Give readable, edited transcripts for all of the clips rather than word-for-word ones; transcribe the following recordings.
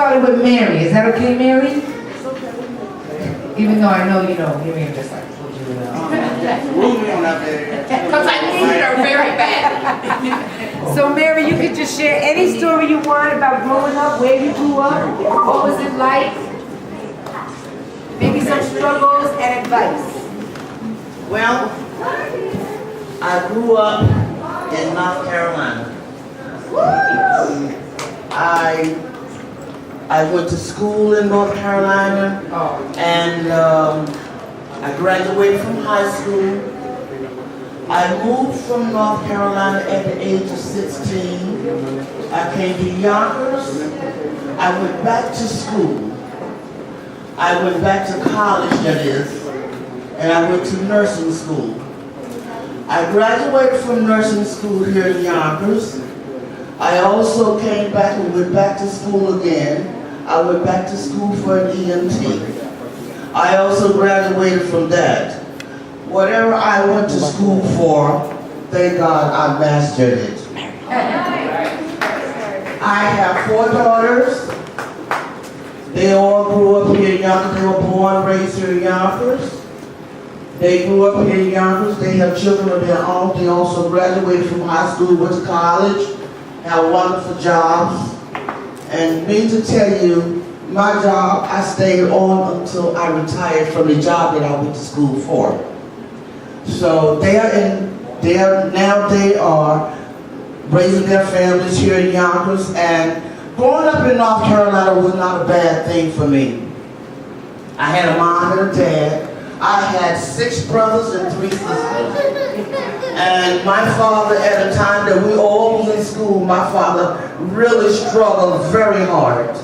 started with Mary. Is that okay, Mary? Even though I know you know, you may just like told you Because I needed her very bad. So Mary, you could just share any story you want about growing up, where you grew up, what was it like? Maybe some struggles and advice. Well, I grew up in North Carolina. I went to school in North Carolina, and I graduated from high school. I moved from North Carolina at the age of 16. I came to Yonkers. I went back to school. I went back to college, that is, and I went to nursing school. I graduated from nursing school here in Yonkers. I also came back and went back to school again. I went back to school for an EMT. I also graduated from that. Whatever I went to school for, thank God I mastered it. I have 4 daughters. They all grew up here in Yonkers. They were born and raised here in Yonkers. They grew up here in Yonkers. They have children of their own. They also graduated from high school, went to college, have wonderful jobs. And me to tell you, my job, I stayed on until I retired from the job that I went to school for. So now they are raising their families here in Yonkers, and growing up in North Carolina was not a bad thing for me. I had a mom and a dad. I had 6 brothers and 3 sisters. And my father, at a time that we all was in school, my father really struggled very hard.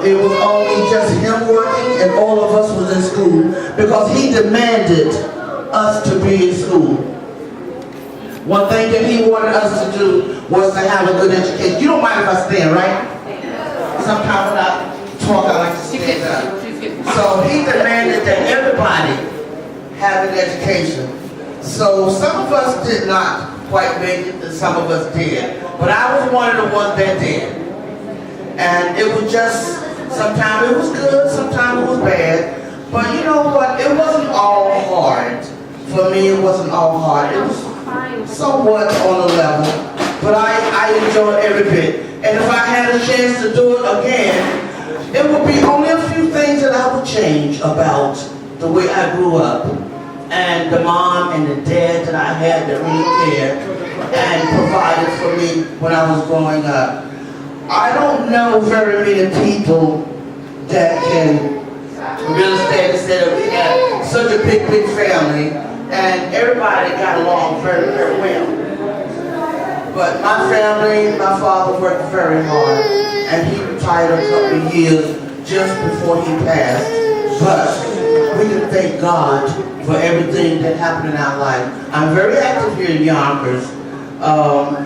It was only just him working and all of us was in school because he demanded us to be in school. One thing that he wanted us to do was to have a good education. You don't mind if I stand, right? Sometimes when I talk, I like to stand up. So he demanded that everybody have an education. So some of us did not quite make it, and some of us did. But I was one of the ones that did. And it was just, sometimes it was good, sometimes it was bad. But you know what, it wasn't all hard. For me, it wasn't all hard. It was somewhat on a level. But I enjoyed every bit. And if I had a chance to do it again, it would be only a few things that I would change about the way I grew up. And the mom and the dad that I had that really cared and provided for me when I was growing up. I don't know very many people that can really stand and say that we had such a big family and everybody got along very, very well. But my family, my father worked very hard and he retired a couple of years just before he passed. But we can thank God for everything that happened in our life. I'm very active here in Yonkers.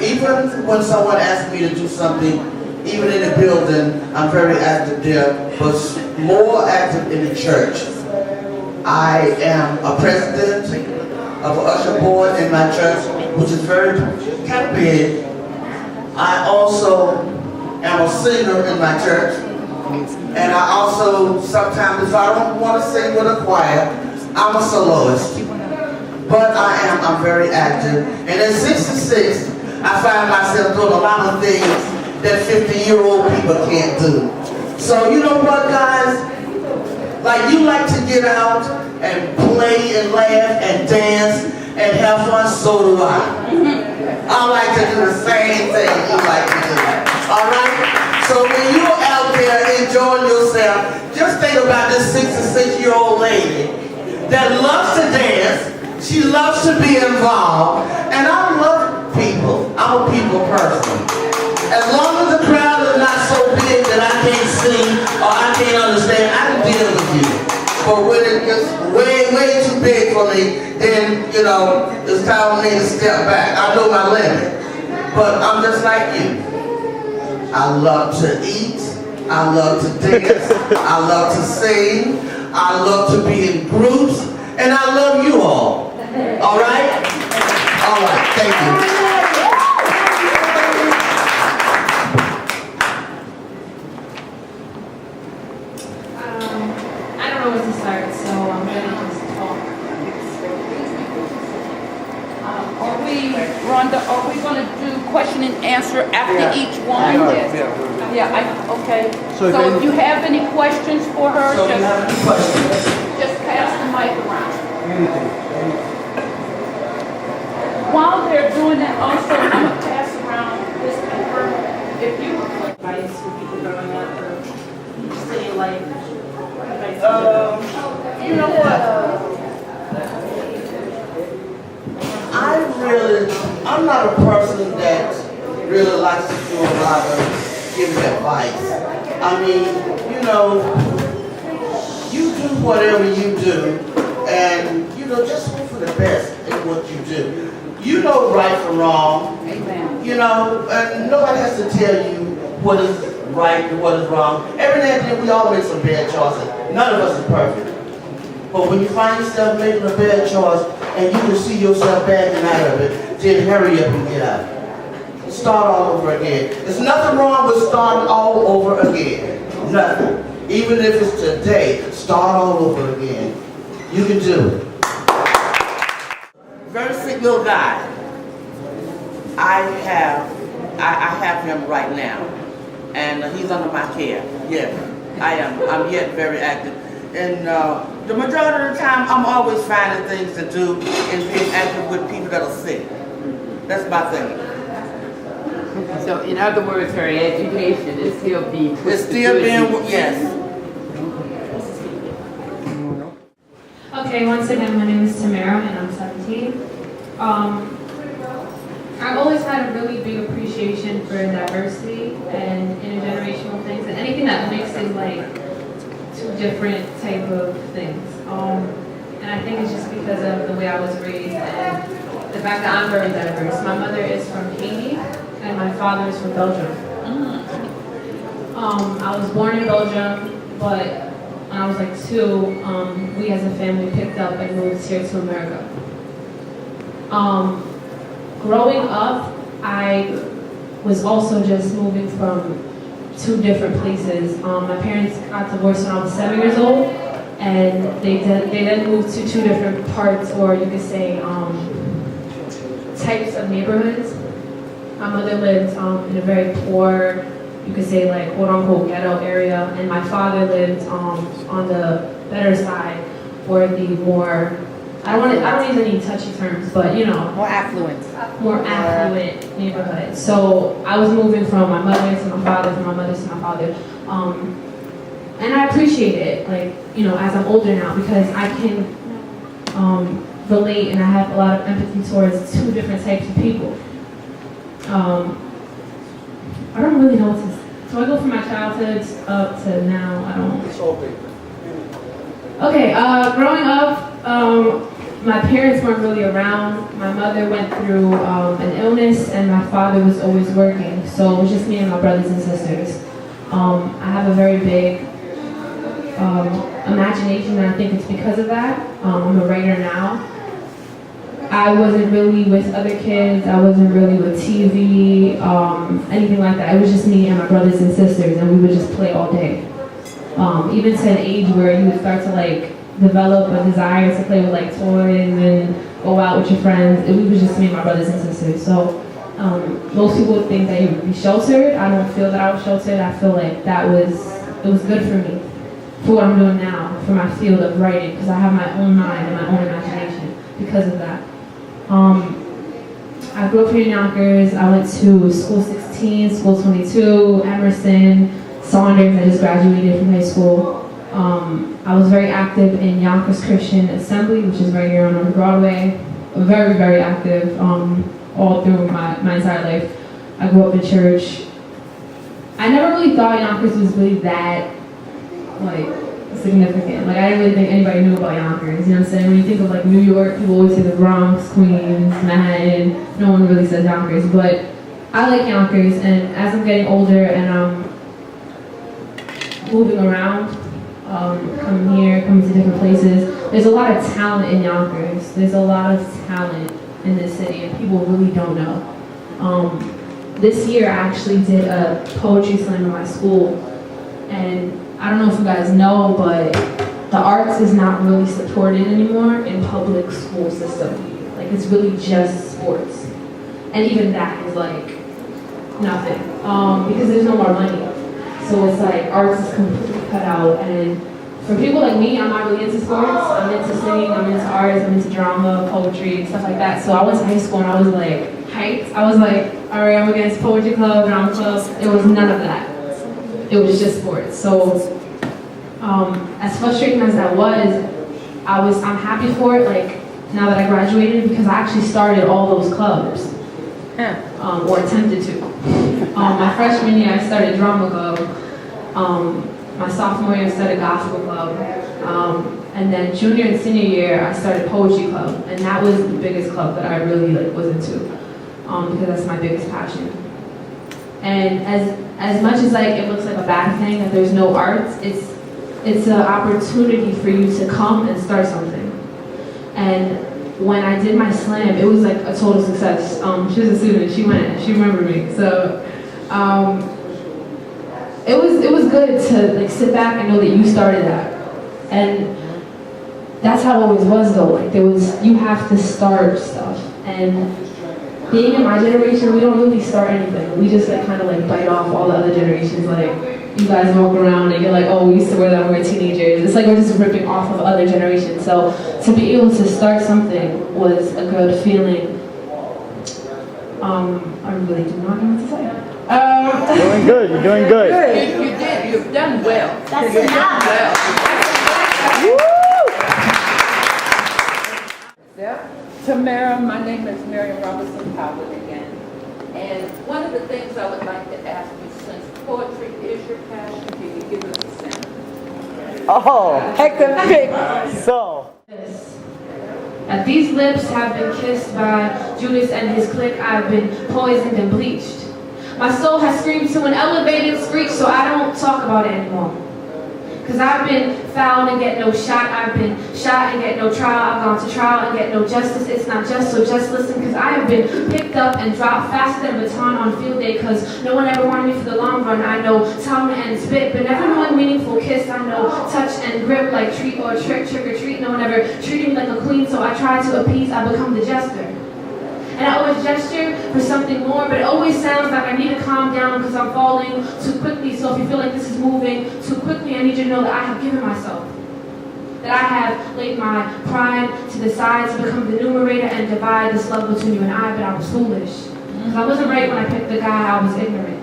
Even when someone asks me to do something, even in the building, I'm very active there, but more active in the church. I am a president of an usher board in my church, which is very kind of big. I also am a singer in my church, and I also sometimes, if I don't want to sing with a choir, I'm a soloist. But I'm very active, and at 66, I find myself doing a lot of things that 50-year-old people can't do. So you know what, guys? Like you like to get out and play and laugh and dance and have fun, so do I. I like to do the same thing you like to do. All right? So when you're out there enjoying yourself, just think about this 66-year-old lady that loves to dance. She loves to be involved, and I love people. I'm a people person. As long as the crowd is not so big that I can't see or I can't understand, I can deal with you. But when it gets way, way too big for me, then, you know, it's time for me to step back. I know my limit. But I'm just like you. I love to eat. I love to dance. I love to sing. I love to be in groups. And I love you all. All right? All right. Thank you. Rhonda, are we gonna do question and answer after Yeah. each one? Okay. So So then- if you have any questions for her, So you have any questions? just pass the mic around. Anything. While they're doing that, also, I'm gonna pass around this paper. If you would put advice for people growing up or city life. You know what? I'm not a person that really likes to do a lot of giving advice. I mean, you know, you do whatever you do, and, you know, just hope for the best in what you do. You know right from wrong. Amen. You know, and nobody has to tell you what is right and what is wrong. Every now and then we all make some bad choices. None of us is perfect. But when you find yourself making a bad choice and you can see yourself backing out of it, then hurry up and get out. Start all over again. There's nothing wrong with starting all over again. Nothing. Even if it's today, start all over again. You can do it. Very sick little guy. I have him right now, and he's under my care. Yeah, I am. I'm yet very active, and the majority of the time, I'm always finding things to do and being active with people that are sick. That's my thing. So in other words, her education is still being put It's to still good being use. yes. Okay, once again, my name is Tamara and I'm 17. I've always had a really big appreciation for diversity and intergenerational things and anything that mixes like two different type of things. And I think it's just because of the way I was raised and the fact that I'm very diverse. My mother is from Haiti and my father is from Belgium. I was born in Belgium, but when I was like 2, we as a family picked up and moved here to America. Growing up, I was also just moving from 2 different places. My parents got divorced when I was 7 years old, and they then moved to 2 different parts, or you could say types of neighborhoods. My mother lived in a very poor, you could say like quote unquote ghetto area, and my father lived on the better side, or the more, I don't even need touchy terms, but you know, More affluent. more affluent neighborhood. So I was moving from my mother to my father, from my mother to my father, and I appreciate it, like, you know, as I'm older now, because I can relate and I have a lot of empathy towards 2 different types of people. I don't really know what to say. So I go from my childhood up to now. I don't. It's all paper. Okay, growing up, my parents weren't really around. My mother went through an illness, and my father was always working. So it was just me and my brothers and sisters. I have a very big imagination, and I think it's because of that. I'm a writer now. I wasn't really with other kids. I wasn't really with TV, anything like that. It was just me and my brothers and sisters, and we would just play all day. Even to an age where you would start to like develop a desire to play with like toys and go out with your friends. It was just me and my brothers and sisters. So most people would think that you would be sheltered. I don't feel that I was sheltered. I feel like it was good for me, for what I'm doing now, for my field of writing, because I have my own mind and my own imagination because of that. I grew up here in Yonkers. I went to school 16, school 22, Emerson, Saunders. I just graduated from high school. I was very active in Yonkers Christian Assembly, which is right here on North Broadway. Very, very active all through my entire life. I grew up in church. I never really thought Yonkers was really that, like, significant. Like, I didn't really think anybody knew about Yonkers, you know what I'm saying? When you think of, like, New York, people always say the Bronx, Queens, Manhattan. No one really says Yonkers, but I like Yonkers, and as I'm getting older and I'm moving around, coming here, coming to different places, there's a lot of talent in Yonkers. There's a lot of talent in this city, and people really don't know. This year, I actually did a poetry slam in my school, and I don't know if you guys know, but the arts is not really supported anymore in public school system. Like, it's really just sports. And even that is like nothing, because there's no more money. So it's like arts is completely cut out. And for people like me, I'm not really into sports. I'm into singing, I'm into arts, I'm into drama, poetry, stuff like that. So I went to high school and I was like hyped. I was like, all right, I'm against poetry club, drama club. It was none of that. It was just sports. So as frustrating as that was, I'm happy for it. Like now that I graduated, because I actually started all those clubs, or attempted to. My freshman year, I started drama club. My sophomore year, I started gospel club. And then junior and senior year, I started poetry club. And that was the biggest club that I really was into, because that's my biggest passion. And as much as like it looks like a bad thing that there's no arts, it's an opportunity for you to come and start something. And when I did my slam, it was like a total success. She was a student, she remembered me. So it was good to like sit back and know that you started that. And that's how it always was though. Like you have to start stuff. And being in my generation, we don't really start anything. We just like kind of like bite off all the other generations. Like you guys walk around and you're like, oh, we used to wear that when we were teenagers. It's like we're just ripping off of other generations. So to be able to start something was a good feeling. I really do not know what to say. Doing good. You're doing good. You did. You've done well. That's enough. Yep. Tamara, my name is Miriam Robinson Powell again. And one of the things I would like to ask you, since poetry is your passion, can you give us a sample? Oh, Heck the pick. so. That these lips have been kissed by Judas and his clique. I've been poisoned and bleached. My soul has screamed to an elevated screech, so I don't talk about it anymore. Cause I've been fouled and get no shot. I've been shot and get no trial. I've gone to trial and get no justice. It's not just, so just listen. Cause I have been picked up and dropped faster than a baton on field day. Cause no one ever wanted me for the long run. I know tongue and spit, but never knowing meaningful kiss. I know touch and grip like treat or trick or treat. No one ever treated me like a queen, so I try to appease. I become the jester. And I always gesture for something more, but it always sounds like I need to calm down because I'm falling too quickly. So if you feel like this is moving too quickly, I need you to know that I have given myself. That I have laid my pride to the side to become the numerator and divide this love between you and I, but I was foolish. Because I wasn't right when I picked the guy, I was ignorant.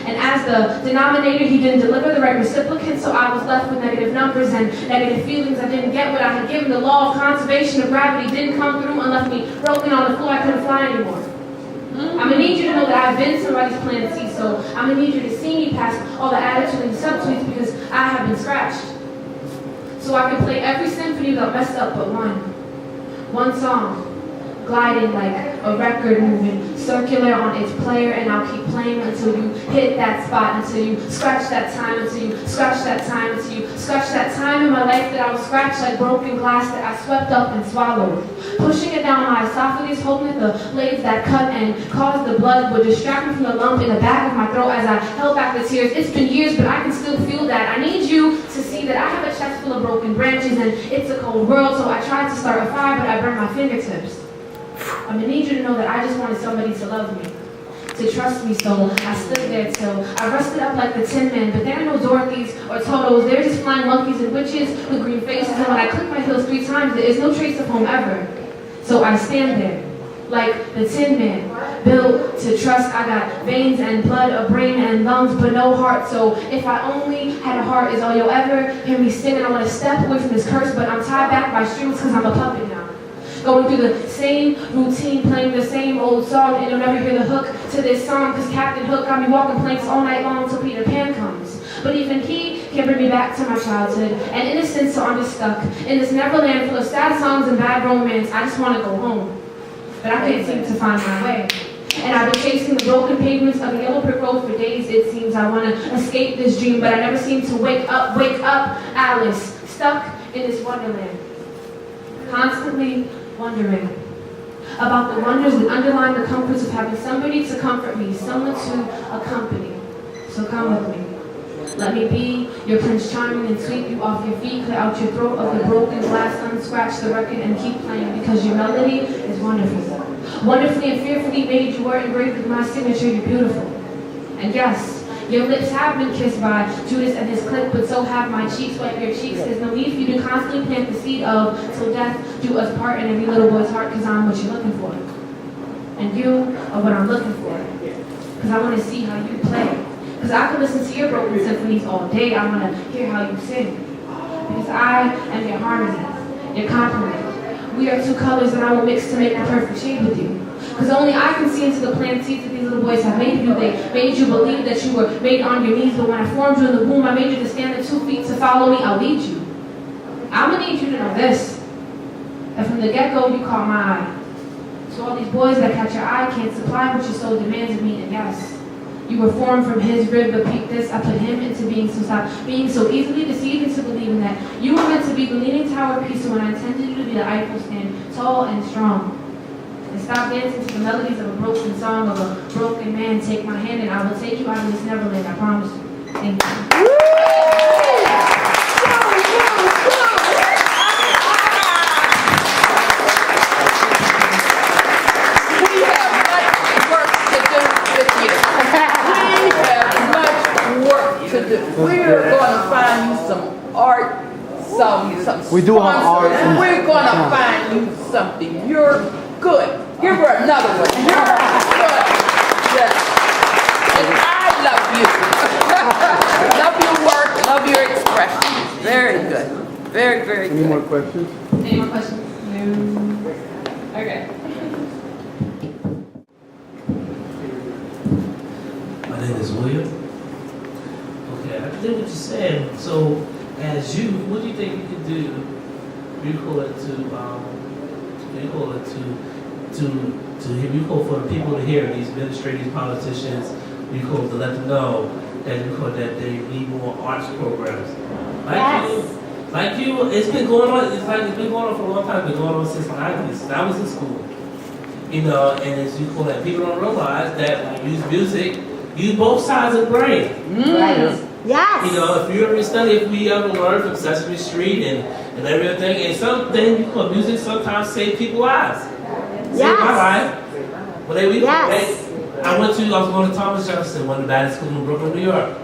And as the denominator, he didn't deliver the right reciprocant, so I was left with negative numbers and negative feelings. I didn't get what I had given. The law of conservation of gravity didn't come through and left me broken on the floor. I couldn't fly anymore. I'm gonna need you to know that I've been somebody's plan C, so I'm gonna need you to see me past all the attitude and subtweets because I have been scratched. So I can play every symphony without messed up but one song. Gliding like a record moving circular on its player, and I'll keep playing until you hit that spot, until you scratch that time, until you scratch that time, until you scratch that time in my life that I was scratched like broken glass that I swept up and swallowed. Pushing it down my esophagus, hoping that the blades that cut and caused the blood would distract me from the lump in the back of my throat as I held back the tears. It's been years, but I can still feel that. I need you to see that I have a chest full of broken branches and it's a cold world, so I tried to start a fire, but I burned my fingertips. I'm gonna need you to know that I just wanted somebody to love me, to trust me, so I stood there till I rusted up like the Tin Man, but there are no Dorothys or Totos, they're just flying monkeys and witches with green faces, and when I click my heels 3 times, there is no trace of home ever. So I stand there, like the Tin Man, built to trust. I got veins and blood, a brain and lungs, but no heart, so if I only had a heart is all you'll ever hear me sing, and I wanna step away from this curse, but I'm tied back by strings cause I'm a puppet now. Going through the same routine, playing the same old song, and you'll never hear the hook to this song, cause Captain Hook got me walking planks all night long till Peter Pan comes. But even he can bring me back to my childhood and innocence, so I'm just stuck in this neverland full of sad songs and bad romance. I just wanna go home, but I can't seem to find my way. And I've been chasing the broken pavements of the yellow brick road for days, it seems. I wanna escape this dream, but I never seem to wake up, Alice, stuck in this wonderland. Constantly wondering about the wonders that underlie the comforts of having somebody to comfort me, someone to accompany. So come with me. Let me be your Prince Charming and sweep you off your feet, clear out your throat of the broken glass, unscratch the record and keep playing because your melody is wonderful. Wonderfully and fearfully made you were engraved with my signature, you're beautiful. And yes, your lips have been kissed by Judas and his clique, but so have my cheeks. Wipe your cheeks. There's no need for you to constantly plant the seed of till death do us part in every little boy's heart, because I'm what you're looking for. And you are what I'm looking for. Because I want to see how you play. Because I could listen to your broken symphonies all day. I want to hear how you sing. Because I am your harmony, your complement. We are two colors that I will mix to make the perfect shade with you. Because only I can see into the planted seeds that these little boys have made you. They made you believe that you were made on your knees, but when I formed you in the womb, I made you to stand at 2 feet to follow me. I'll lead you. I'm going to need you to know this. That from the get-go, you caught my eye. So all these boys that catch your eye can't supply what your soul demands of me, and yes, you were formed from his rib, but peep this, I put him into being, so stop being so easily deceived into believing that you were meant to be the leaning tower of peace, when I intended you to be the Eiffel stand, tall and strong. And stop dancing to the melodies of a broken song of a broken man. Take my hand and I will take you out of this Neverland, I promise you. Thank you. We're going to find you some art, some We do have art. sponsors. We're going to find you something. You're good. Give her another one. You're good. Yes. And I love you. Love your work. Love your expression. Very good. Very, very good. Any more questions? Any more questions? No. Okay. My name is William. Okay, I think what you're saying. So, as you, what do you think you could do? You call it you call for the people to hear, these administrators, politicians. You call to let them know that you call that they need more arts programs. Like you, it's been going on. It's been going on for a long time. It's been going on since the 90s. Since I was in school. You know, and as you call that, people don't realize that when you use music, use both sides of the brain. Right. Yes. You know, if you ever study, if we ever learn from Sesame Street and everything, and something you call music sometimes save people's lives. Yes. Saved my life. But Yes. I was going to Thomas Jefferson, one of the baddest schools in Brooklyn, New York.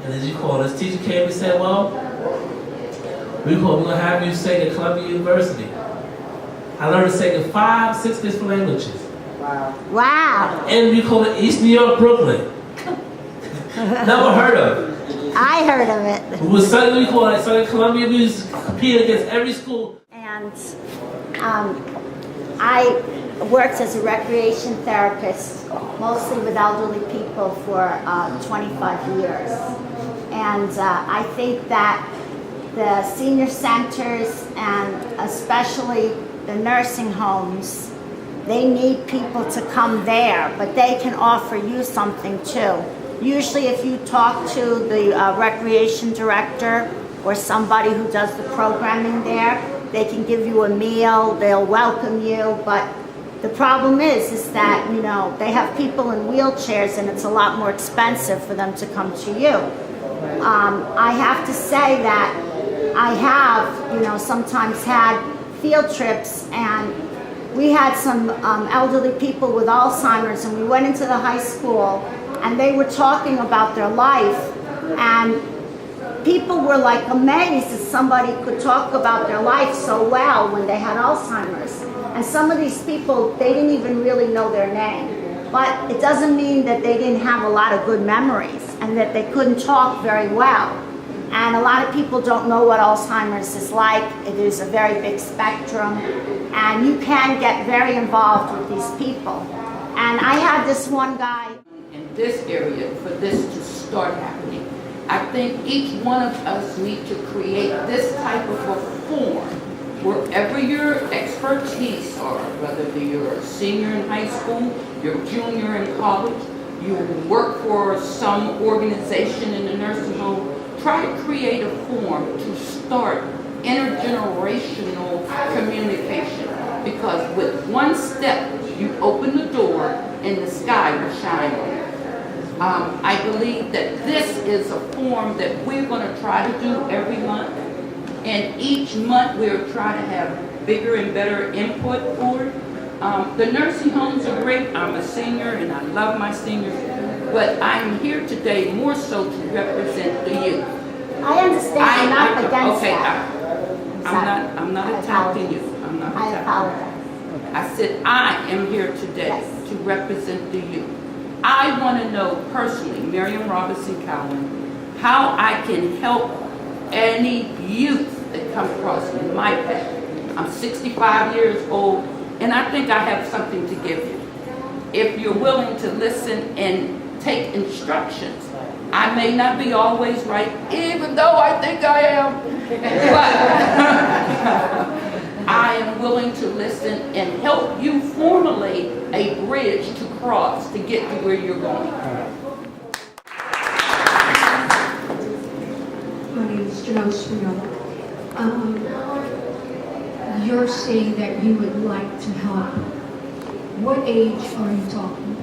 And as you call, this teacher came and said, well, we're going to have you sing at Columbia University. I learned to sing in 5, 6 different languages. Wow. And we call it East New York, Brooklyn. Never heard of it. I heard of it. It was something we call it Southern Columbia. We was competing against every school. And I worked as a recreation therapist, mostly with elderly people, for 25 years. And I think that the senior centers and especially the nursing homes, they need people to come there, but they can offer you something too. Usually if you talk to the recreation director or somebody who does the programming there, they can give you a meal, they'll welcome you, but the problem is that, you know, they have people in wheelchairs and it's a lot more expensive for them to come to you. I have to say that I have, you know, sometimes had field trips, and we had some elderly people with Alzheimer's, and we went into the high school and they were talking about their life, and people were like amazed that somebody could talk about their life so well when they had Alzheimer's. And some of these people, they didn't even really know their name. But it doesn't mean that they didn't have a lot of good memories and that they couldn't talk very well. And a lot of people don't know what Alzheimer's is like. It is a very big spectrum, and you can get very involved with these people. And I had this one guy in this area for this to start happening. I think each one of us need to create this type of a form wherever your expertise are, whether you're a senior in high school, you're a junior in college, you work for some organization in the nursing home. Try to create a form to start intergenerational communication, because with one step you open the door and the sky will shine on you. I believe that this is a form that we're going to try to do every month, and each month we'll try to have bigger and better input for it. The nursing homes are great. I'm a senior and I love my seniors, but I'm here today more so to represent the youth. I understand, I'm not against Okay, that. I'm not attacking you. I'm not I attacking apologize. you. I said I am here today Yes. to represent the youth. I want to know personally, Miriam Robinson Cowan, how I can help any youth that come across my path. I'm 65 years old, and I think I have something to give you. If you're willing to listen and take instructions, I may not be always right, even though I think I am, but I am willing to listen and help you formulate a bridge to cross to get to where you're going. My name is Janelle Spinola. You're saying that you would like to help. What age are you talking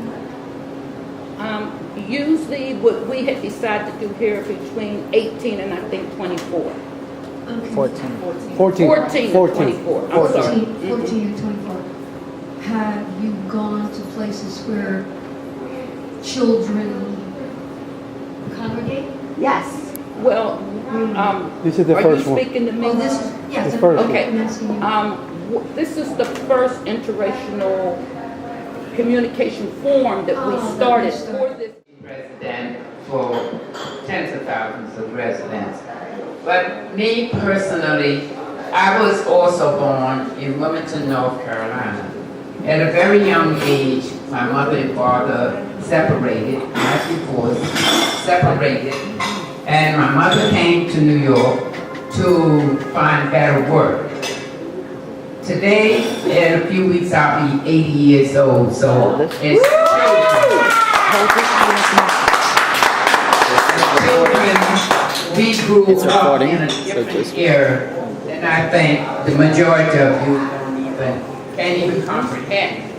about? Usually what we had decided to do here between 18 and I think 24. Okay. 14. 14 and 24. I'm sorry. 14 and 24. Have you gone to places where children congregate? Yes. Well, This is the first are you one. speaking to me? Oh, this is, yes. The first Okay. I'm asking you. This is the first interracial communication forum that we Oh, started that we for this. Resident for tens of thousands of residents. But me personally, I was also born in Wilmington, North Carolina. At a very young age, my mother and father separated, not divorced, separated, and my mother came to New York to find better work. Today, in a few weeks, I'll be 80 years old, so it's we grew It's up recording, in a so different just- era, and I think the majority of you can't even comprehend.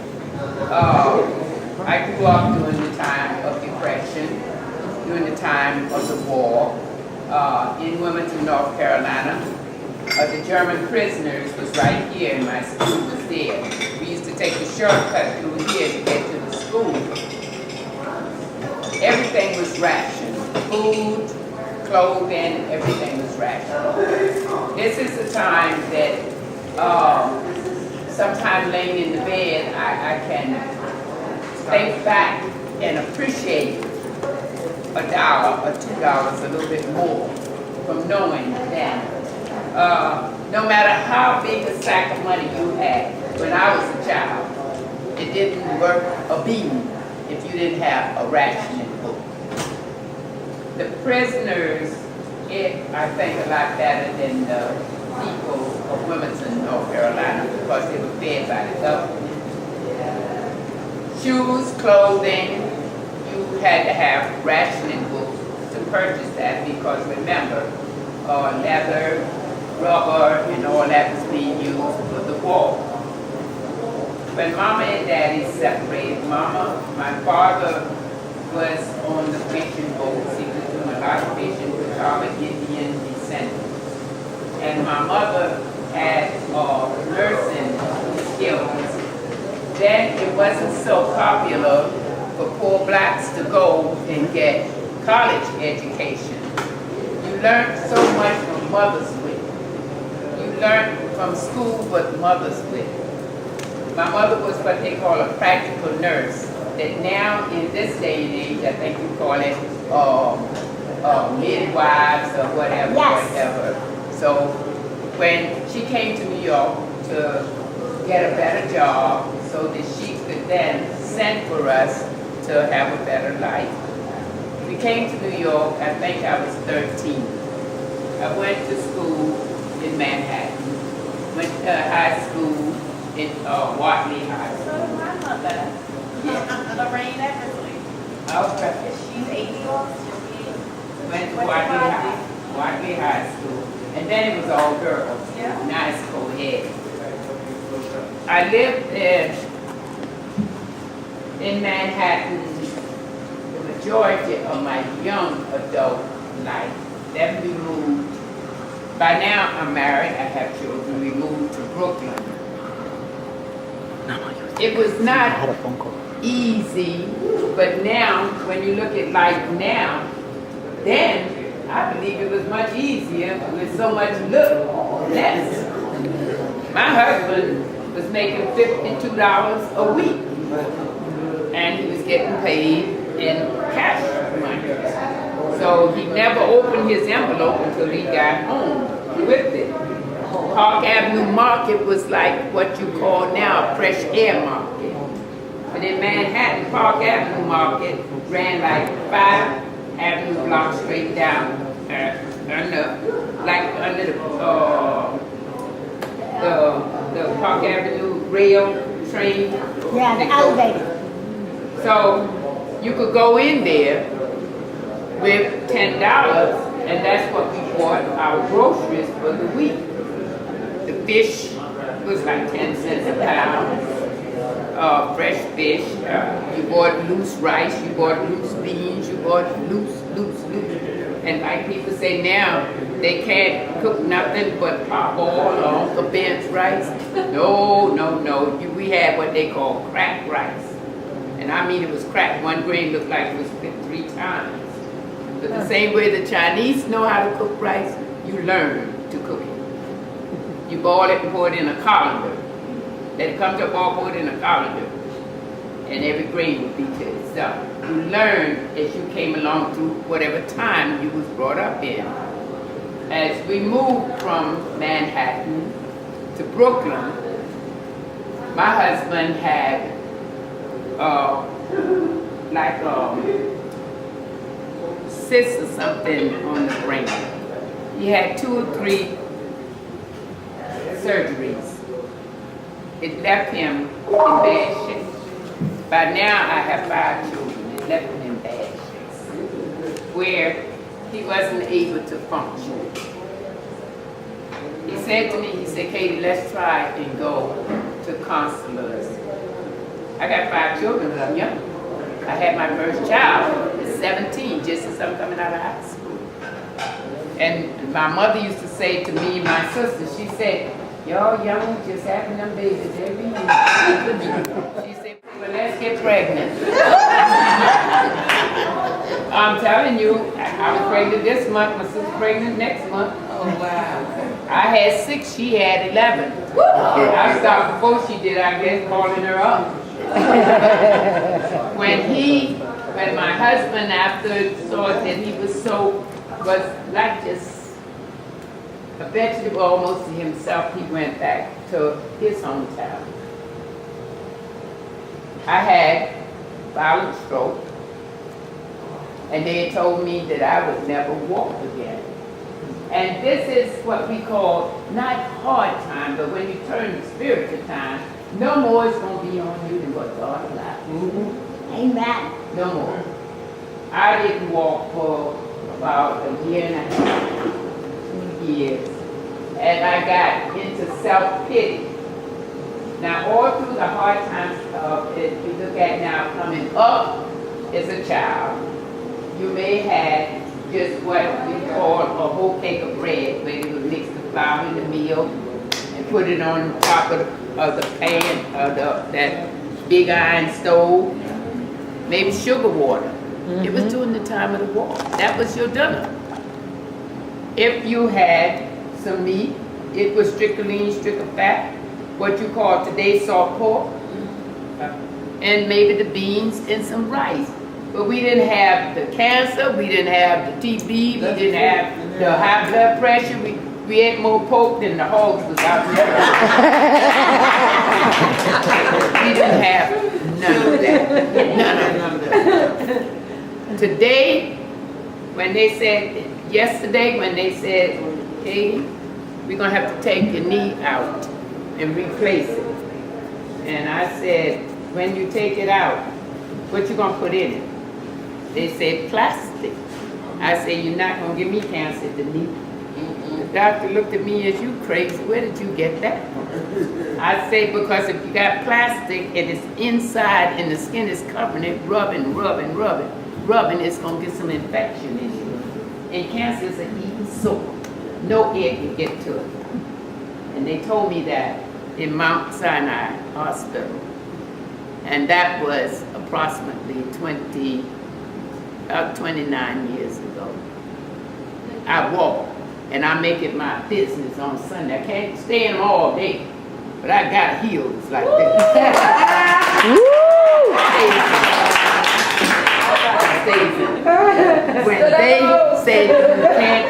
I grew up during the time of Depression, during the time of the war, in Wilmington, North Carolina. The German prisoners was right here, and my school was there. We used to take the shortcut through here to get to the school. Everything was rationed. Food, clothing, everything was rationed. This is the time that sometime laying in the bed, I can think back and appreciate $1 or $2, a little bit more, from knowing that no matter how big a sack of money you had when I was a child, it didn't work a bean if you didn't have a rationing book. The prisoners ate, I think, a lot better than the people of Wilmington, North Carolina, because they were fed by the government. Shoes, clothing, you had to have rationing books to purchase that, because remember, leather, rubber, and all that was being used for the war. When Mama and Daddy separated, my father was on the fishing boats. He was doing a lot of fishing with all the Indian descendants. And my mother had nursing skills. Then it wasn't so popular for poor blacks to go and get college education. You learned so much from mother's wit. You learned from school what mother's wit. My mother was what they call a practical nurse. That now in this day and age, I think you call it midwives or whatever, Yes. whatever. So when she came to New York to get a better job so that she could then send for us to have a better life. We came to New York, I think I was 13. I went to school in Manhattan, went to high school in Watley High So School. my mother, Lorraine Eversley, Okay. she's 80 also. Went to Watley High School. And then it was all girls. Yeah. Nice co-ed. I lived in Manhattan the majority of my young adult life. Then we moved. By now I'm married, I have children. We moved to Brooklyn. it was not easy, but now, when you look at life now, then I believe it was much easier with so much less. My husband was making $52 a week, and he was getting paid in cash money. So he never opened his envelope until he got home with it. Park Avenue Market was like what you call now a fresh air market. But in Manhattan, Park Avenue Market ran like 5 avenue blocks straight down, under the Park Avenue rail train. Yeah, the elevator. So you could go in there with $10, and that's what we bought our groceries for the week. The fish was like 10 cents a pound, fresh fish. You bought loose rice, you bought loose beans, you bought loose. And like people say now, they can't cook nothing but pop oil or Uncle Ben's rice. No. We had what they call cracked rice. And I mean it was cracked. One grain looked like it was cooked 3 times. But the same way the Chinese know how to cook rice, you learn to cook it. You boil it and pour it in a colander. Let it come to a boil, pour it in a colander. And every grain would be to itself. You learn as you came along through whatever time you was brought up in. As we moved from Manhattan to Brooklyn, my husband had cysts or something on the brain. He had 2 or 3 surgeries. It left him in bad shape. By now I have 5 children. It left him in bad shape, where he wasn't able to function. He said to me, he said, Katie, let's try and go to counselors. I got 5 children, but I'm young. I had my first child at 17, just as I'm coming out of high school. And my mother used to say to me and my sister, she said, y'all young, just having them babies every year. She said, well, let's get pregnant. I'm telling you, I was pregnant this month, my sister's pregnant next month. Oh, wow. I had 6, she had 11. I stopped before she did, I guess, calling her up. When my husband, after saw that he was like just a vegetable almost to himself, he went back to his hometown. I had violent stroke, and they had told me that I would never walk again. And this is what we call not hard time, but when you turn to spiritual time, no more is going to be on you than what God allowed. Amen. No more. I didn't walk for about a year and a half, 2 years. And I got into self-pity. Now, all through the hard times of it, you look at now coming up as a child, you may have just what we call a whole cake of bread, where you would mix the flour in the meal and put it on top of the pan, that big iron stove, maybe sugar water. It was during the time of the war. That was your dinner. If you had some meat, it was strictly lean, strictly fat, what you call today salt pork, and maybe the beans and some rice. But we didn't have the cancer, we didn't have the TB, we didn't have the high blood pressure. We ate more pork than the hogs was out there. We didn't have none of that. None of that. Today, yesterday when they said, Katie, we're going to have to take your knee out and replace it. And I said, when you take it out, what you going to put in it? They said plastic. I said, you're not going to give me cancer at the knee. The doctor looked at me as you crazy. Where did you get that from? I say, because if you got plastic and it's inside and the skin is covering it, rubbing, it's going to get some infection in you. And cancer is an even sore. No air can get to it. And they told me that. in Mount Sinai Hospital. And that was approximately 29 years ago. I walk, and I make it my business on Sunday. I can't stay in them all day, but I got heels like When they say you can't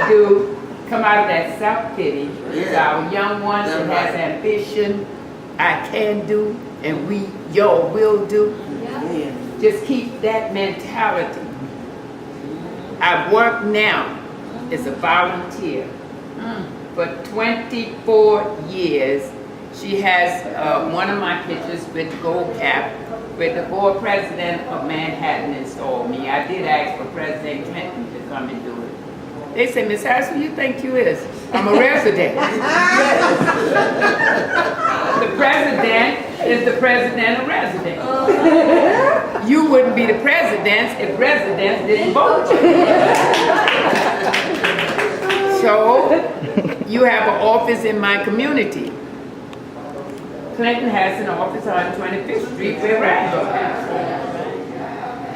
come out of that self-pity, our young ones that has ambition, I can do, and y'all will do. Just keep that mentality. I work now as a volunteer for 24 years. She has one of my pictures with the gold cap, with the board president of Manhattan installed me. I did ask for President Clinton to come and do it. They say, Miss Harris, who you think you is? I'm a resident. The president is the president of residents. You wouldn't be the president if residents didn't vote you. So, you have an office in my community. Clinton has an office on 25th Street where Randall has.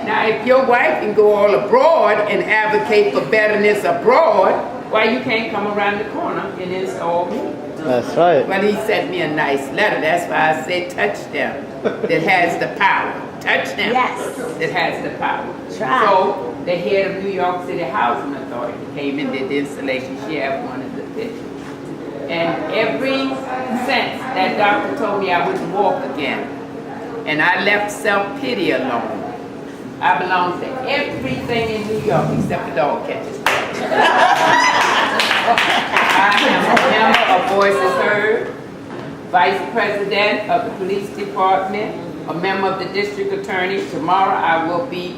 Now, if your wife can go all abroad and advocate for betterness abroad, why you can't come around the corner and install me? That's right. Well, he sent me a nice letter. That's why I said touch them that has the power. Touch them that has the power. So, the head of New York City Housing Authority came and did the installation. She had one of the pictures. And every since that doctor told me I wouldn't walk again, and I left self-pity alone. I belong to everything in New York except the dog catchers. I am a member of Voices Heard, vice president of the police department, a member of the district attorney. Tomorrow I will be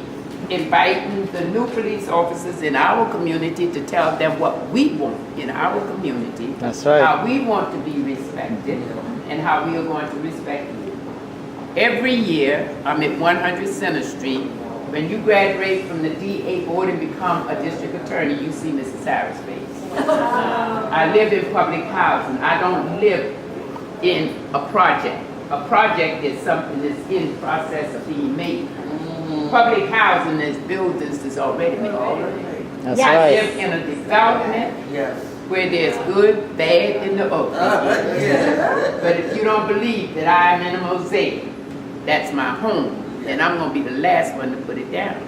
inviting the new police officers in our community to tell them what we want in our community. That's right. How we want to be respected and how we are going to respect you. Every year, I'm at 100 Center Street. When you graduate from the DA board and become a district attorney, you see Mrs. Harris' face. I live in public housing. I don't live in a project. A project is something that's in process of being made. Public housing is buildings that's already been made. That's I right. live in a development where there's good, bad, and the ugly. But if you don't believe that I am in a mosaic, that's my home, then I'm going to be the last one to put it down.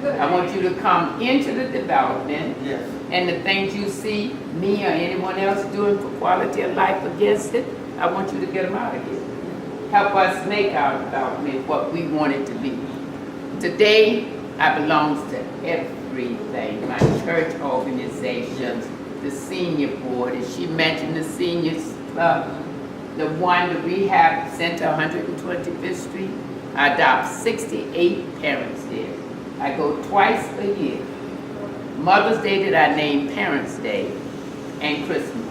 I want you to come into the development, and the things you see me or anyone else doing for quality of life against it, I want you to get them out of here. Help us make our development what we want it to be. Today, I belong to everything. My church organizations, the senior board, as she mentioned, the seniors club, the one, the rehab center, 125th Street. I adopt 68 parents there. I go twice a year. Mother's Day that I name Parents' Day and Christmas.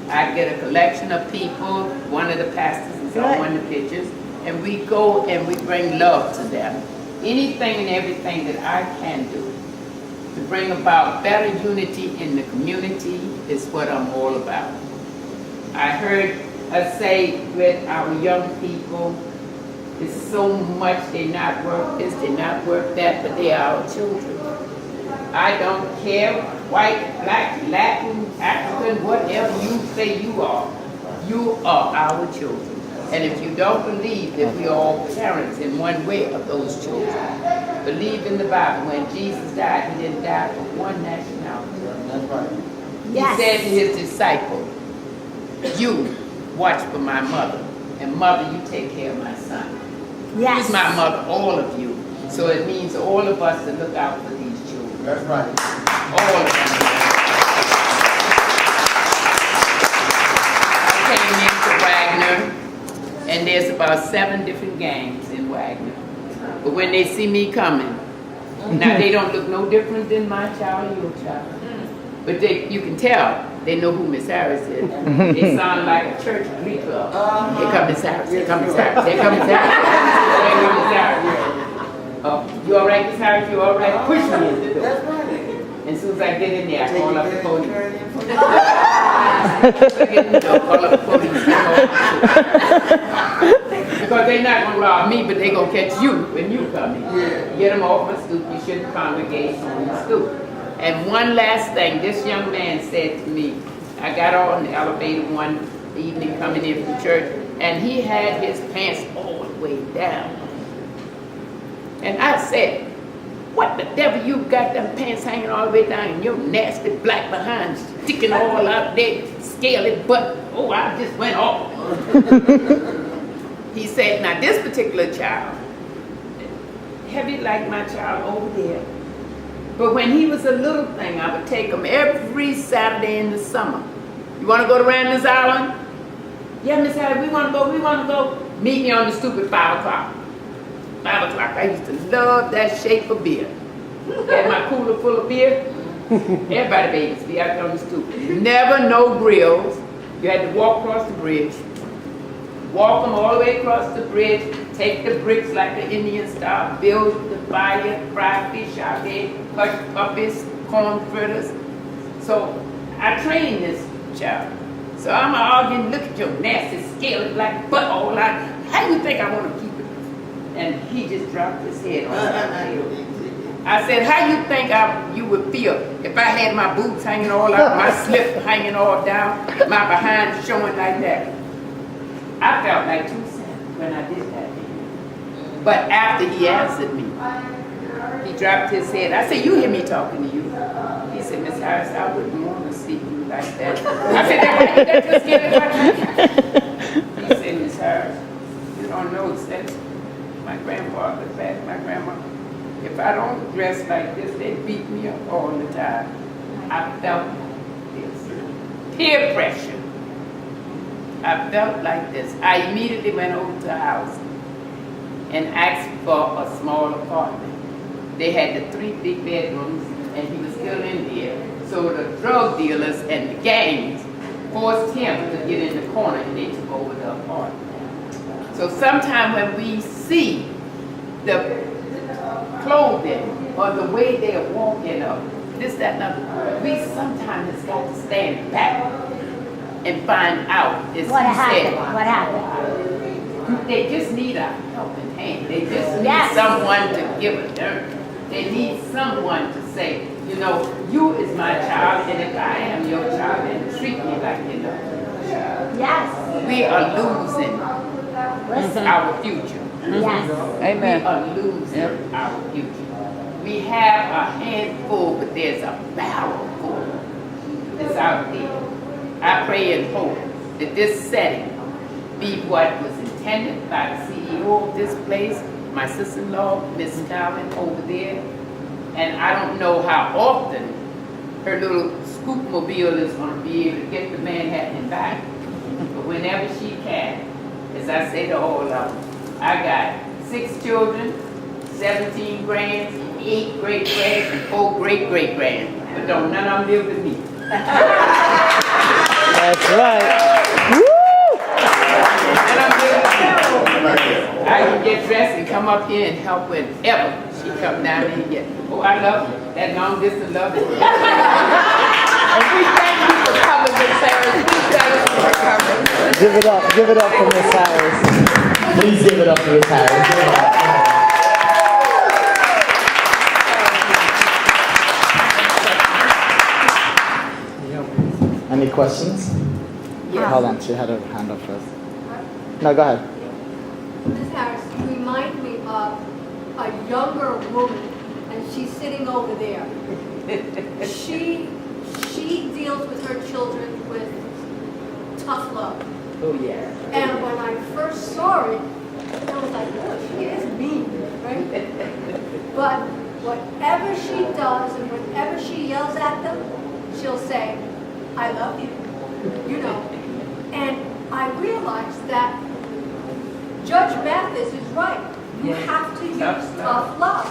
I get a collection of people, one of the pastors is on one of the pictures, and we go and we bring love to them. Anything and everything that I can do to bring about better unity in the community is what I'm all about. I heard us say with our young people, there's so much they not work this, they not work that, but they are our children. I don't care, white, black, Latin, African, whatever you say you are our children. And if you don't believe that we are all parents in one way of those children, believe in the Bible. When Jesus died, he didn't die for one nationality. That's right. He said to his disciples, you watch for my mother, and mother, you take care of my son. He's my mother, all of you. So it means all of us to look out for these children. That's right. All of them. I came into Wagner, and there's about 7 different gangs in Wagner. But when they see me coming, now they don't look no different than my child or your child. But you can tell, they know who Miss Harris is. They sound like a church glee club. Here come Miss Harris, here come Miss Harris, here come Miss Harris, here come Miss Harris. You all right, Miss Harris, you all right? Push me in the door. And as soon as I get in there, I call up the podium. Because they're not gonna rob me, but they gonna catch you when you come in. Get them off my stoop. You shouldn't congregate on the stoop. And one last thing, this young man said to me, I got on the elevator one evening coming in from church, and he had his pants all the way down. And I said, what the devil you got them pants hanging all the way down and your nasty black behind sticking all out there, scaly butt. Oh, I just went off. He said, now this particular child, heavy like my child over there, but when he was a little thing, I would take him every Saturday in the summer. You want to go to Randall's Island? Yeah, Miss Harry, we want to go. Meet me on the stoop at 5 o'clock. 5 o'clock, I used to love that shape of beer. Had my cooler full of beer. Everybody babies be out there on the stoop. Never no grills. You had to walk across the bridge. Walk them all the way across the bridge. Take the bricks like the Indian style. Build the fire, fry fish out there, hush puppies, corn fritters. So I trained this child. So I'm arguing, look at your nasty, scaly black butt all out. How do you think I want to keep it? And he just dropped his head on that table. I said, how you think you would feel if I had my boots hanging all out, my slip hanging all down, my behind showing like that? I felt like 2 cents when I did that. But after he answered me, he dropped his head. I said, you hear me talking to you? He said, Miss Harris, I wouldn't want to see you like that. I said, that's just getting like that. He said, Miss Harris, you don't know since my grandfather passed, my grandma, if I don't dress like this, they beat me up all the time. I felt this. Peer pressure. I felt like this. I immediately went over to the house and asked for a small apartment. They had the 3 big bedrooms, and he was still in there. So the drug dealers and the gangs forced him to get in the corner, and they took over the apartment. So sometimes when we see the clothing or the way they are walking up, this, that, and other, we sometimes has got to stand back and find out. What happened? They just need a helping hand. They just need someone to give a turn. They need someone to say, you know, you is my child, and if I am your child, then treat me like you're not your child. Yes. We are losing our future. Yes. Amen. We are losing our future. We have a handful, but there's a barrel full that's out there. I pray and hope that this setting be what was intended by the CEO of this place, my sister-in-law, Mrs. Calvin, over there. And I don't know how often her little scoop mobile is going to be able to get to Manhattan back. But whenever she can, as I say to all of them, I got 6 children, 17 grands, 8 great-grands, and 4 great-great-grands. But don't none of them live with me. That's right. And I'm living with them. I can get dressed and come up here and help whenever she come down here and get. Oh, I love you. That long distance love is. And we thank you for coming, Miss Harris. We thank you for coming. Give it up for Miss Harris. Please give it up for Miss Harris. Any questions? Yeah. Hold on, she had her hand up first. No, go ahead. Ms. Harris, you remind me of a younger woman, and she's sitting over there. She deals with her children with tough love. Oh, yeah. And when I first saw it, I was like, oh, she is mean, right? But whatever she does and whenever she yells at them, she'll say, I love you, you know. And I realized that Judge Mathis is right. You have to use tough love.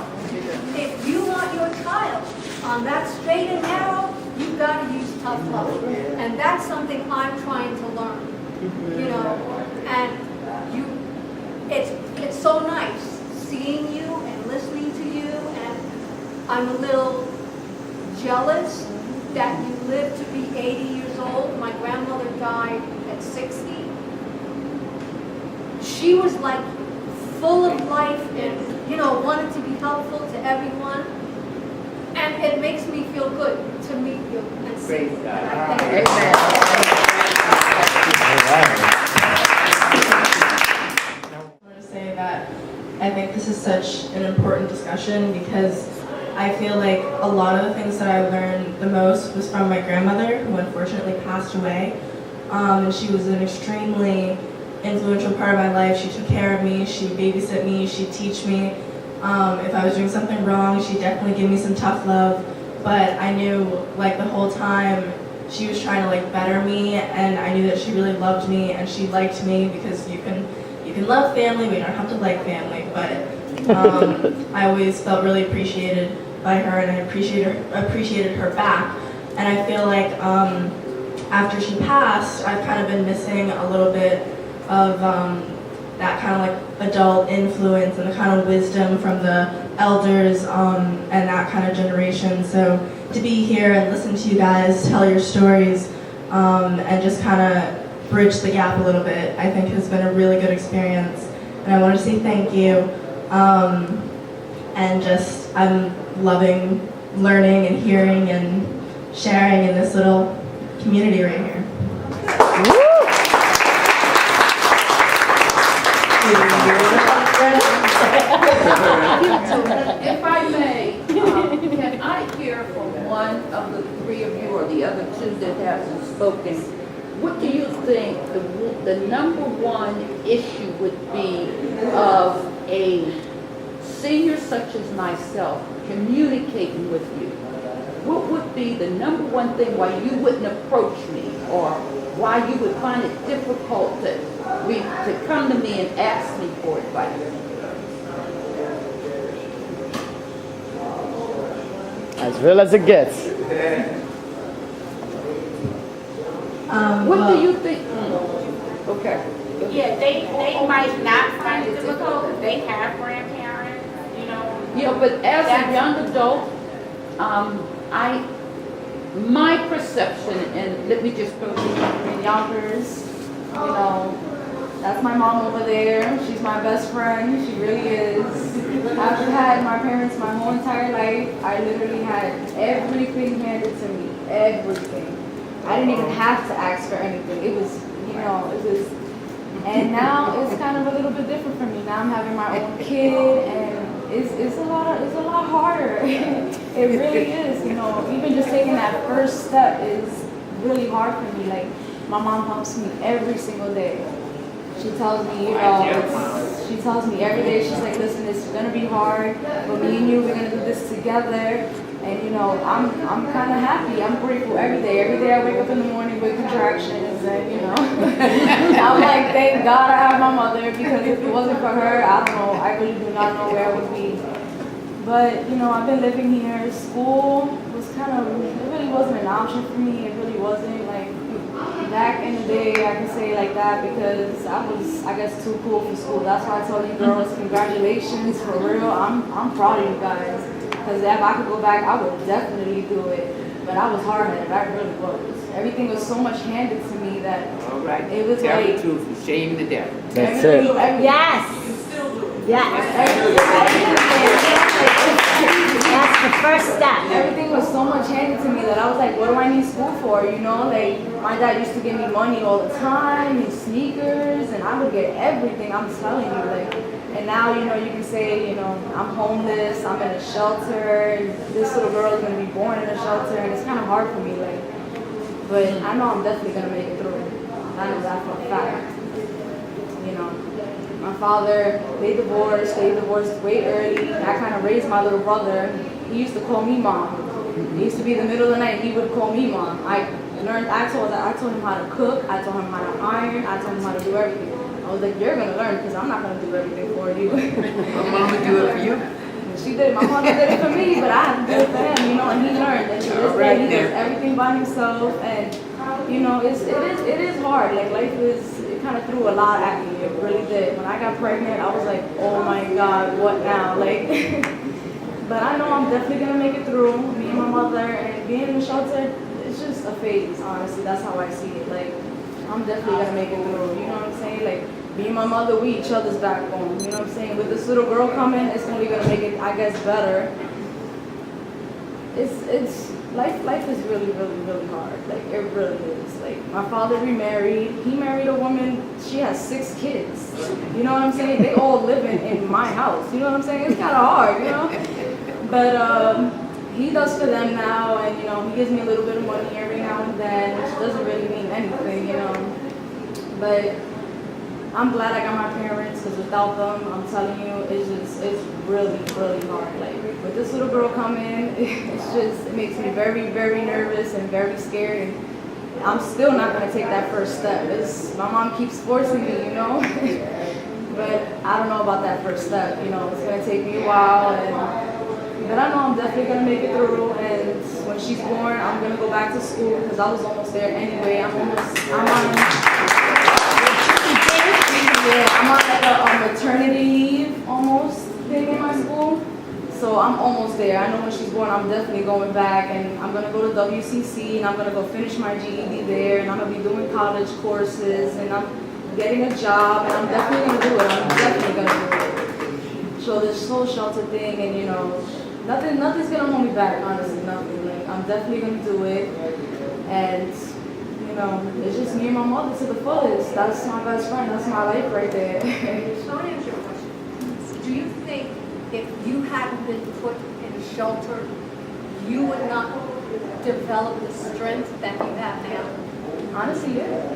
If you want your child on that straight and narrow, you've got to use tough love. And that's something I'm trying to learn, you know. And it's so nice seeing you and listening to you, and I'm a little jealous that you live to be 80 years old. My grandmother died at 60. She was like full of life and, you know, wanted to be helpful to everyone. And it makes me feel good to meet you and see you. And I thank you. I want to say that I think this is such an important discussion because I feel like a lot of the things that I learned the most was from my grandmother, who unfortunately passed away. And she was an extremely influential part of my life. She took care of me, she babysit me, she'd teach me. If I was doing something wrong, she'd definitely give me some tough love. But I knew, like, the whole time she was trying to, like, better me, and I knew that she really loved me and she liked me, because you can love family, but you don't have to like family. But I always felt really appreciated by her, and I appreciated her back. And I feel like after she passed, I've kind of been missing a little bit of that kind of like adult influence and the kind of wisdom from the elders and that kind of generation. So to be here and listen to you guys tell your stories and just kind of bridge the gap a little bit, I think has been a really good experience. And I want to say thank you. And just, I'm loving learning and hearing and sharing in this little community right here. If I may, can I hear from one of the three of you or the other two that haven't spoken? What do you think the number one issue would be of a senior such as myself communicating with you? What would be the number one thing why you wouldn't approach me, or why you would find it difficult to come to me and ask me for advice? As real as it gets. What do you think? Okay. Yeah, they might not find it difficult if they have grandparents, you know. Yeah, but as a young adult, my perception, and let me just go In Yonkers, you know, that's my mom over there. She's my best friend. She really is. I've had my parents my whole entire life. I literally had everything handed to me. Everything. I didn't even have to ask for anything. It was, you know, it was. And now it's kind of a little bit different for me. Now I'm having my own kid, and it's a lot harder. It really is. You know, even just taking that first step is really hard for me. Like, my mom helps me every single day. She tells me, you know, she tells me every day, she's like, listen, it's gonna be hard, but me and you, we're gonna do this together. And you know, I'm kind of happy. I'm grateful every day. Every day I wake up in the morning with contractions, and you know, I'm like, thank God I have my mother, because if it wasn't for her, I don't know. I really do not know where I would be. But you know, I've been living here. School was it really wasn't an option for me. It really wasn't. Like, back in the day, I can say like that, because I was, I guess, too cool for school. That's why I told you girls, congratulations, for real. I'm proud of you guys. Because if I could go back, I would definitely do it. But I was hard-headed, I really was. Everything was so much handed to me that it was Tell like... the truth, shame the devil. That's it. Yes. That's the first step. Everything was so much handed to me that I was like, what do I need school for? You know, like, my dad used to give me money all the time, and sneakers, and I would get everything, I'm telling you, like. And now, you know, you can say, you know, I'm homeless, I'm in a shelter, this little girl is going to be born in a shelter, and it's kind of hard for me, like. But I know I'm definitely going to make it through. I know that for a fact. You know, my father, they divorced way early. I kind of raised my little brother. He used to call me mom. It used to be the middle of the night, he would call me mom. I told him how to cook, I told him how to iron, I told him how to do everything. I was like, you're going to learn, because I'm not going to do everything for you. My mama do it for you? She did. My mother did it for me, but I had to do it for him, you know, and he learned. And to this day, he does everything by himself. And, you know, it is hard. Like, life it kind of threw a lot at me. It really did. When I got pregnant, I was like, oh my God, what now? Like, but I know I'm definitely going to make it through. Me and my mother, and being in the shelter, it's just a phase, honestly. That's how I see it. Like, I'm definitely gonna make it through. You know what I'm saying? Like, me and my mother, we each other's backbone. You know what I'm saying? With this little girl coming, it's only gonna make it, I guess, better. It's life is really, really, really hard. Like, it really is. Like, my father remarried. He married a woman. She has 6 kids. You know what I'm saying? They all live in my house. You know what I'm saying? It's kind of hard, you know. But he does for them now, and you know, he gives me a little bit of money every now and then, which doesn't really mean anything, you know. But I'm glad I got my parents, because without them, I'm telling you, it's really, really hard. Like, with this little girl coming, it makes me very, very nervous and very scared. And I'm still not going to take that first step. My mom keeps forcing me, you know. But I don't know about that first step, you know. It's going to take me a while, but I know I'm definitely going to make it through. And when she's born, I'm going to go back to school, because I was almost there anyway. I'm on like a maternity leave almost thing in my school. So I'm almost there. I know when she's born, I'm definitely going back, and I'm going to go to WCC, and I'm going to go finish my GED there, and I'm going to be doing college courses, and I'm getting a job, and I'm definitely going to do it. I'm definitely going to do it. So this whole shelter thing, and you know, nothing's going to hold me back, honestly, nothing. Like, I'm definitely going to do it, and you know, it's just me and my mother to the fullest. That's my best friend. That's my life right there. So I want to answer your question. Do you think if you hadn't been put in a shelter, you would not develop the strength that you have now? Honestly, yeah.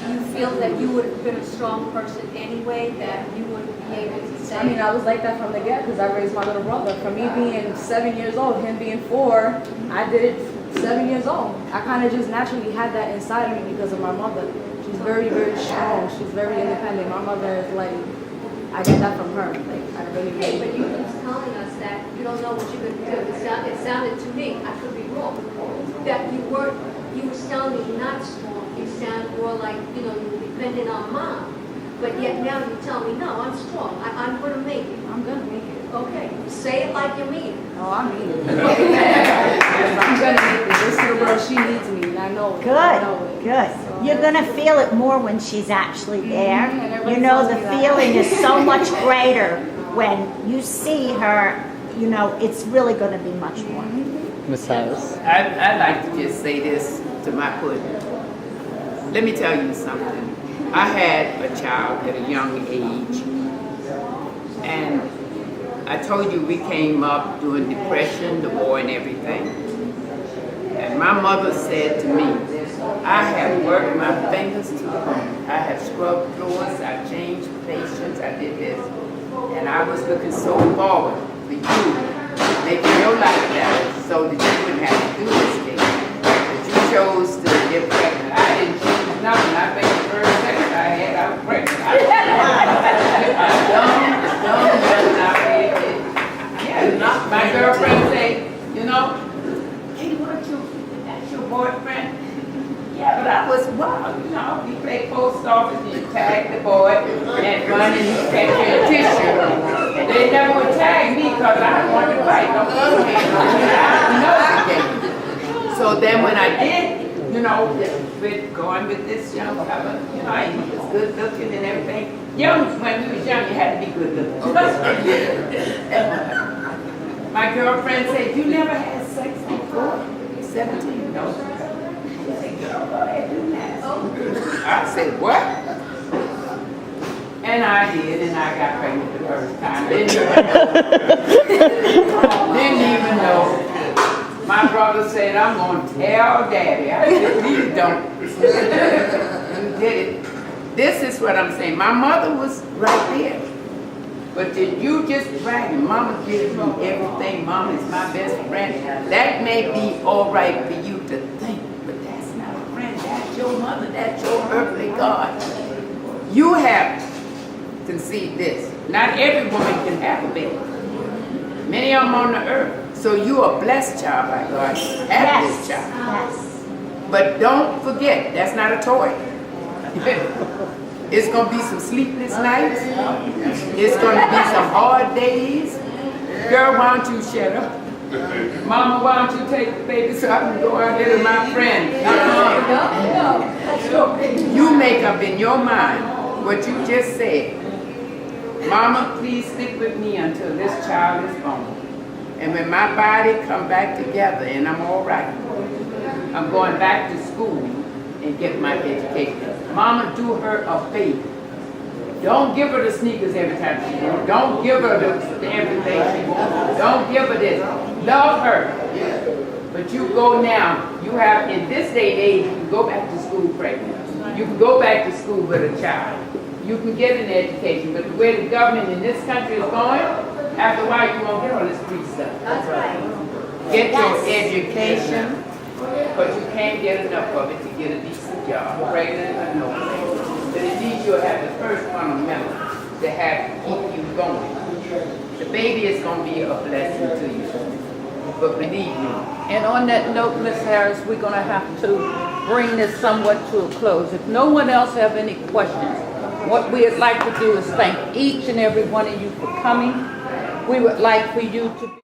You feel that you would have been a strong person anyway, that you would be able to say? I mean, I was like that from the get, because I raised my little brother. From me being 7 years old, him being 4, I did it 7 years old. I kind of just naturally had that inside of me because of my mother. She's very, very strong. She's very independent. My mother is like, I get that from her. Like, I really, Okay, but really. you were telling us that you don't know what you're going to do. It sounded to me, I could be wrong, that you were sounding not strong. You sound more like, you know, you were dependent on mom. But yet now you tell me, no, I'm strong. I'm going to make it. I'm going to make it. Okay, say it like you mean it. Oh, I mean it. I'm going to make it. This little girl, she needs me, and I know it. Good, I know it. good. So- You're gonna feel it more when she's actually there. and everybody You know, tells the me that. feeling is so much greater when you see her, you know, it's really gonna be much more. Ms. Harris. I'd like to just say this to my pudding. Let me tell you something. I had a child at a young age, and I told you we came up during Depression, the war, and everything. And my mother said to me, I have worked my fingers to the bone. I have scrubbed floors, I changed patients, I did this. And I was looking so forward for you, making your life better so that you wouldn't have to do this thing. But you chose to get pregnant. I didn't choose nothing. I think the first sex I had, I was pregnant. Yeah, my girlfriend said, you know, hey, that's your boyfriend? Yeah, but I was wild, you know. We played post office, you tag the boy and run and you catch your tissue. They never would tag me because I wanted to fight. Don't know the game. So then when I did, you know, with going with this young fella, you know, he was good looking and everything. Young, when we was young, you had to be good looking. My girlfriend said, you never had sex before? 17, no. I said, what? And I did, and I got pregnant the first time. Didn't even know. My brother said, I'm going to tell Daddy. I said, please don't. You did it. This is what I'm saying. My mother was right there. But did you just brag? Mama gives me everything. Mama is my best friend. That may be all right for you to think. That's your mother, that's your earthly God. You have conceived this. Not every woman can have a baby. Many of them on the earth. So you are a blessed child by God. Have this child. Yes. But don't forget, that's not a toy. It's going to be some sleepless nights. It's going to be some hard days. Girl, why don't you shut up? Mama, why don't you take the baby so I can go out there with my friends? You make up in your mind what you just said. Mama, please stick with me until this child is born. And when my body come back together and I'm all right, I'm going back to school and get my education. Mama, do her a favor. Don't give her the sneakers every time she wants. Don't give her everything she wants. Don't give her this. Love her. But you go now. You have, in this day and age, you can go back to school pregnant. You can go back to school with a child. You can get an education. But the way the government in this country is going, after a while you won't get all this free stuff. That's right. Get your education, but you can't get enough of it to get a decent job, pregnant or no. But at least you'll have the first fundamental to have keep you going. The baby is going to be a blessing to you. But believe me. And on that note, Ms. Harris, we're going to have to bring this somewhat to a close. If no one else have any questions, what we'd like to do is thank each and every one of you for coming. We would like for you to